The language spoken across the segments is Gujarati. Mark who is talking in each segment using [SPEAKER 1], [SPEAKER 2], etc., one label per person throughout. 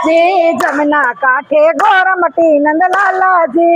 [SPEAKER 1] जी जमुना काठे गोरमटी नंदलाला जी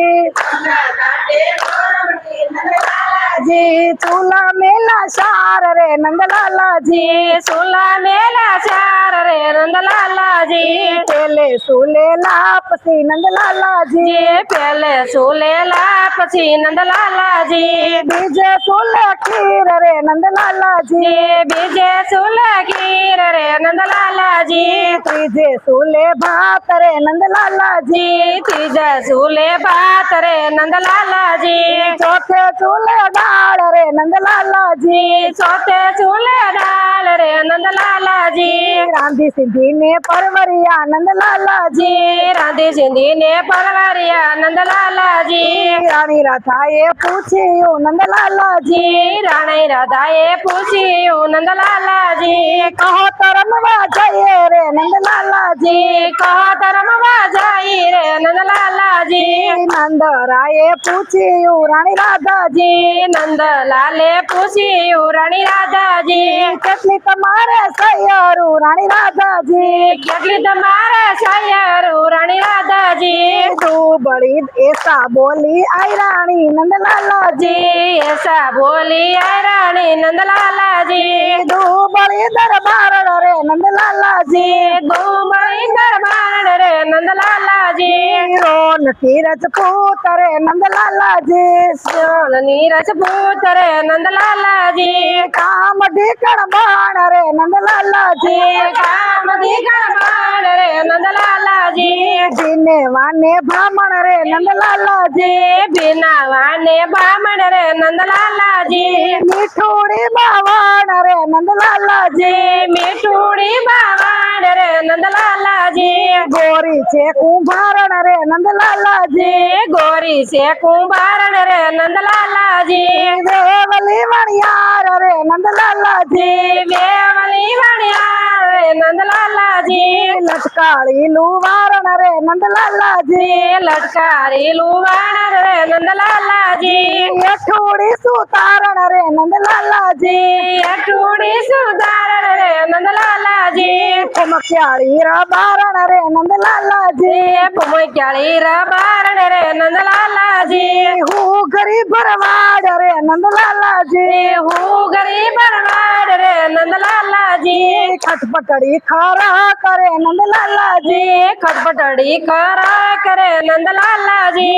[SPEAKER 1] जी चूल्हा मेला शार रे नंदलाला जी
[SPEAKER 2] चूल्हा मेला चार रे नंदलाला जी
[SPEAKER 1] पेले सूले लापसी नंदलाला जी
[SPEAKER 2] पहले सूले लापसी नंदलाला जी
[SPEAKER 1] बीजे सूले खीर रे नंदलाला जी
[SPEAKER 2] बीजे सूले खीर रे नंदलाला जी
[SPEAKER 1] तीजे सूले भात रे नंदलाला जी
[SPEAKER 2] तीजे सूले भात रे नंदलाला जी
[SPEAKER 1] चौथे चूल्हे दाल रे नंदलाला जी
[SPEAKER 2] चौथे चूल्हे डाल रे नंदलाला जी
[SPEAKER 1] रांधी सिंधी ने परवरिया नंदलाला जी
[SPEAKER 2] राधे सिंधी ने परवरिया नंदलाला जी
[SPEAKER 1] रानी राधा ये पूछी नंदलाला जी
[SPEAKER 2] रानी राधा ये पूछी नंदलाला जी
[SPEAKER 1] कहो तरमवा जाइए रे नंदलाला जी
[SPEAKER 2] कहा धर्मवा जाई रे नंदलाला जी
[SPEAKER 1] नंद राये पूछी रानी राधा जी
[SPEAKER 2] नंद लाले पूछी रानी राधा जी
[SPEAKER 1] કેટલી તમારે સૈયારું રાણી રાધાજી
[SPEAKER 2] કેટલી તમારે સૈયારું રાણી રાધાજી
[SPEAKER 1] તું બળી એસા બોલી આઈ રાણી નંદલાલાજી
[SPEAKER 2] ऐसा बोली आय रानी नंदलाला जी
[SPEAKER 1] તું બળી દરબાર રે નંદલાલાજી
[SPEAKER 2] घूमई दरबार रे नंदलाला जी
[SPEAKER 1] રોન તીરજ પૂત રે નંદલાલાજી
[SPEAKER 2] सोन नीरज पूत रे नंदलाला जी
[SPEAKER 1] કામ ઢીકણ બાણ રે નંદલાલાજી
[SPEAKER 2] काम दिखण बाण रे नंदलाला जी
[SPEAKER 1] જીને વાને બ્રાહ્મણ રે નંદલાલાજી
[SPEAKER 2] बिना वाने बामण रे नंदलाला जी
[SPEAKER 1] મીઠુડી બાવાણ રે નંદલાલાજી
[SPEAKER 2] मीठूड़ी बावण रे नंदलाला जी
[SPEAKER 1] ગોરી છે કુંભારણ રે નંદલાલાજી
[SPEAKER 2] गोरी से कुंभारण रे नंदलाला जी
[SPEAKER 1] વેવલી વણિયાર રે નંદલાલાજી
[SPEAKER 2] वेवली वणिया रे नंदलाला जी
[SPEAKER 1] લટકાળી લુવારણ રે નંદલાલાજી
[SPEAKER 2] लटकारी लुवाण रे नंदलाला जी
[SPEAKER 1] એઠુડી સુતારણ રે નંદલાલાજી
[SPEAKER 2] अठूड़ी सुधारण रे नंदलाला जी
[SPEAKER 1] કમક્યાળી રબારણ રે નંદલાલાજી
[SPEAKER 2] पुमक्याली रबारण रे नंदलाला जी
[SPEAKER 1] હું ગરીબ ભરવાડ રે નંદલાલાજી
[SPEAKER 2] हूँ गरीब बरवाड़ रे नंदलाला जी
[SPEAKER 1] ખટપટડી ખરા કરે નંદલાલાજી
[SPEAKER 2] खटपटड़ी करा करे नंदलाला जी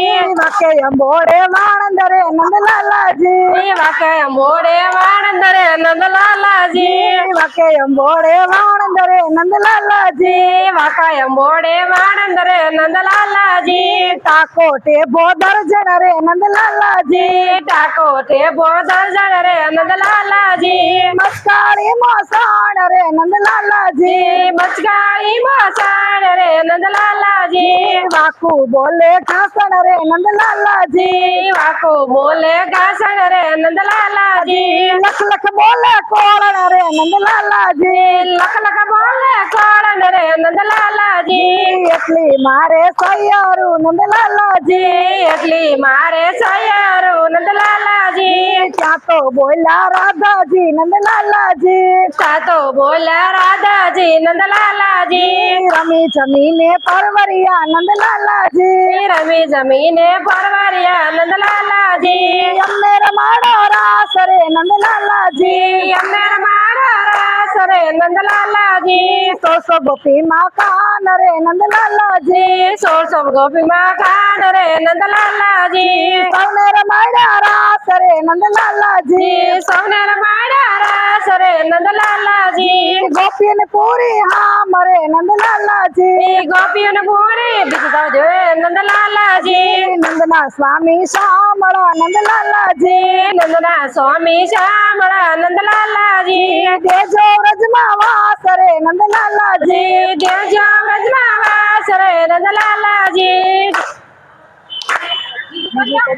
[SPEAKER 1] વાકે અંબોડે વાણંદ રે નંદલાલાજી
[SPEAKER 2] वाके मोड़े वाणंद रे नंदलाला जी
[SPEAKER 1] વાકે અંબોડે વાણંદ રે નંદલાલાજી
[SPEAKER 2] वाका मोड़े वाणंद रे नंदलाला जी
[SPEAKER 1] ટાકોટે બોદર જણ રે નંદલાલાજી
[SPEAKER 2] टाको टे बोधर जड़ रे नंदलाला जी
[SPEAKER 1] મસ્કાળી મોસાણ રે નંદલાલાજી
[SPEAKER 2] बचगाई मोसाड़ रे नंदलाला जी
[SPEAKER 1] વાકુ બોલે ઘાસણ રે નંદલાલાજી
[SPEAKER 2] वाको बोले घासन रे नंदलाला जी
[SPEAKER 1] લખ લખ બોલે કોળણ રે નંદલાલાજી
[SPEAKER 2] लख लख बोले कोड़न रे नंदलाला जी
[SPEAKER 1] એટલી મારે સૈયારું નંદલાલાજી
[SPEAKER 2] એટલી મારે સૈયારો નંદલાલા जी
[SPEAKER 1] ત્યાં તો બોલ્યા રાધાજી નંદલાલાજી
[SPEAKER 2] સાતો બોલ્યા રાધાજી નંદલાલા जी
[SPEAKER 1] રમી જમીને પરવરિયા નંદલાલાજી
[SPEAKER 2] રમી જમીને પરવરિયા નંદલાલા जी
[SPEAKER 1] અમને રમાડો રાસ રે નંદલાલાજી
[SPEAKER 2] અમને રમાડો રાસ રે નંદલાલા जी
[SPEAKER 1] સો સો ગોપી માં કાન રે નંદલાલાજી
[SPEAKER 2] સોળ સો ગોપી માં ખાન રે નંદલાલા जी
[SPEAKER 1] સૌને રમાડ્યા રાસ રે નંદલાલાજી
[SPEAKER 2] સૌને રમાડ્યા રાસ રે નંદલાલા जी
[SPEAKER 1] ગોપીને પૂરી હામ રે નંદલાલાજી
[SPEAKER 2] ગોપીઓને પૂરી બીજું જો નંદલાલા जी
[SPEAKER 1] નંદના સ્વામી શામળા નંદલાલાજી
[SPEAKER 2] નંદના સ્વામી શ્યામળા નંદલાલા जी
[SPEAKER 1] દેજો વ્રજમાં વાસ રે નંદલાલાજી
[SPEAKER 2] દેજો વ્રજમાં વાસ રે નંદલાલા जी